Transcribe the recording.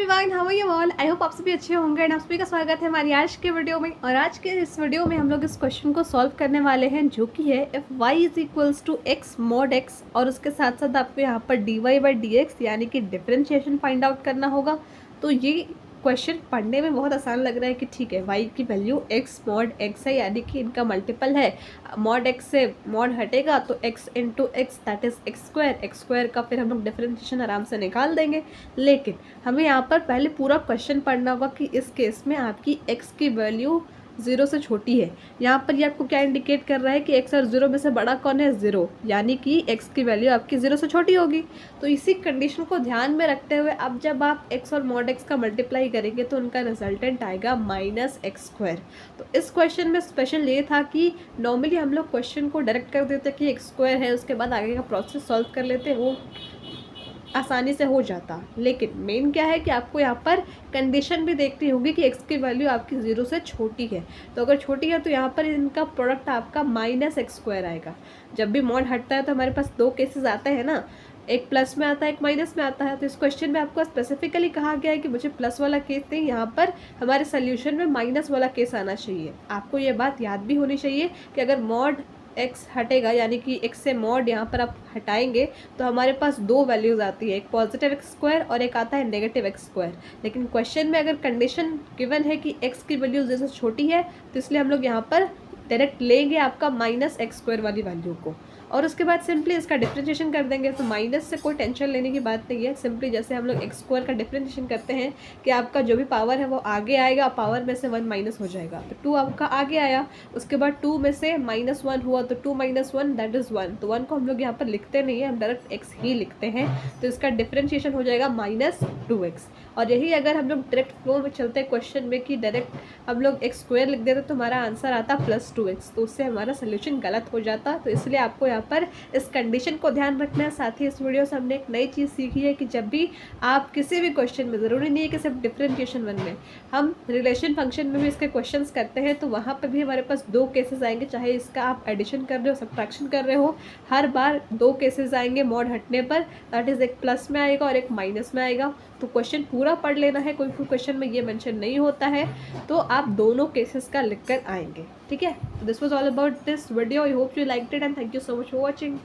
Everyone, how are you all. I hope आप सभी अच्छे होंगे एंड आप सभी का स्वागत है हमारी आज के वीडियो में। और आज के इस वीडियो में हम लोग इस क्वेश्चन को सॉल्व करने वाले हैं जो कि है if y is equals to x mod x, और उसके साथ साथ आपको यहाँ पर dy बाई डी एक्स यानी कि डिफरेंशिएशन फाइंड आउट करना होगा। तो ये क्वेश्चन पढ़ने में बहुत आसान लग रहा है कि ठीक है, y की वैल्यू x mod x है यानी कि इनका मल्टीपल है। mod x से mod हटेगा तो x into x that is x square का फिर हम लोग डिफरेंशिएशन आराम से निकाल देंगे। लेकिन हमें यहाँ पर पहले पूरा क्वेश्चन पढ़ना होगा कि इस केस में आपकी x की वैल्यू 0 से छोटी है। यहाँ पर ये आपको क्या इंडिकेट कर रहा है कि x और 0 में से बड़ा कौन है, 0, यानी कि x की वैल्यू आपकी 0 से छोटी होगी। तो इसी कंडीशन को ध्यान में रखते हुए अब जब आप x और mod x का मल्टीप्लाई करेंगे तो उनका रिजल्टेंट आएगा माइनस एक्स स्क्वायर। तो इस क्वेश्चन में स्पेशल ये था कि नॉर्मली हम लोग क्वेश्चन को डायरेक्ट कर देते कि एक्स स्क्वायर है, उसके बाद आगे का प्रोसेस सॉल्व कर लेते, वो आसानी से हो जाता। लेकिन मेन क्या है कि आपको यहाँ पर कंडीशन भी देखनी होगी कि x की वैल्यू आपकी 0 से छोटी है। तो अगर छोटी है तो यहाँ पर इनका प्रोडक्ट आपका माइनस एक्स स्क्वायर आएगा। जब भी मॉड हटता है तो हमारे पास दो केसेस आते हैं ना, एक प्लस में आता है एक माइनस में आता है। तो इस क्वेश्चन में आपको स्पेसिफिकली कहा गया है कि मुझे प्लस वाला केस नहीं, यहाँ पर हमारे सोल्यूशन में माइनस वाला केस आना चाहिए। आपको ये बात याद भी होनी चाहिए कि अगर मॉड x हटेगा यानी कि x से मॉड यहाँ पर आप हटाएंगे तो हमारे पास दो वैल्यूज़ आती है, एक पॉजिटिव एक्स स्क्वायर और एक आता है नेगेटिव एक्स स्क्वायर। लेकिन क्वेश्चन में अगर कंडीशन गिवन है कि x की वैल्यू जैसे छोटी है तो इसलिए हम लोग यहाँ पर डायरेक्ट लेंगे आपका माइनस एक्स स्क्वायर वाली वैल्यू को, और उसके बाद सिंपली इसका डिफरेंशिएशन कर देंगे। तो माइनस से कोई टेंशन लेने की बात नहीं है, सिंपली जैसे हम लोग एक्स स्क्वायर का डिफरेंशिएशन करते हैं कि आपका जो भी पावर है वो आगे आएगा, पावर में से 1 माइनस हो जाएगा। तो 2 आपका आगे आया, उसके बाद 2 में से -1 हुआ तो 2 - 1 दैट इज़ 1। तो 1 को हम लोग यहाँ पर लिखते नहीं है, हम डायरेक्ट x ही लिखते हैं। तो इसका डिफरेंशिएशन हो जाएगा -2x। और यही अगर हम लोग डायरेक्ट फ्लो में चलते हैं क्वेश्चन में कि डायरेक्ट हम लोग एक्स स्क्वायर लिख देते तो हमारा आंसर आता +2x, तो उससे हमारा सोल्यूशन गलत हो जाता। तो इसलिए आपको यहाँ पर इस कंडीशन को ध्यान रखना है। साथ ही इस वीडियो से हमने एक नई चीज़ सीखी है कि जब भी आप किसी भी क्वेश्चन में, ज़रूरी नहीं है कि सिर्फ डिफरेंशिएशन वन में, हम रिलेशन फंक्शन में भी इसके क्वेश्चंस करते हैं तो वहाँ पर भी हमारे पास दो केसेस आएंगे, चाहे इसका आप एडिशन कर रहे हो सब्ट्रैक्शन कर रहे हो, हर बार दो केसेस आएंगे मॉड हटने पर, दैट इज़ एक प्लस में आएगा और एक माइनस में आएगा। तो क्वेश्चन पूरा पढ़ लेना है, कोई क्वेश्चन में ये मेंशन नहीं होता है, तो आप दोनों केसेस का लिख कर आएंगे। ठीक है, this was all about this video. I hope you liked it and thank you so much for watching.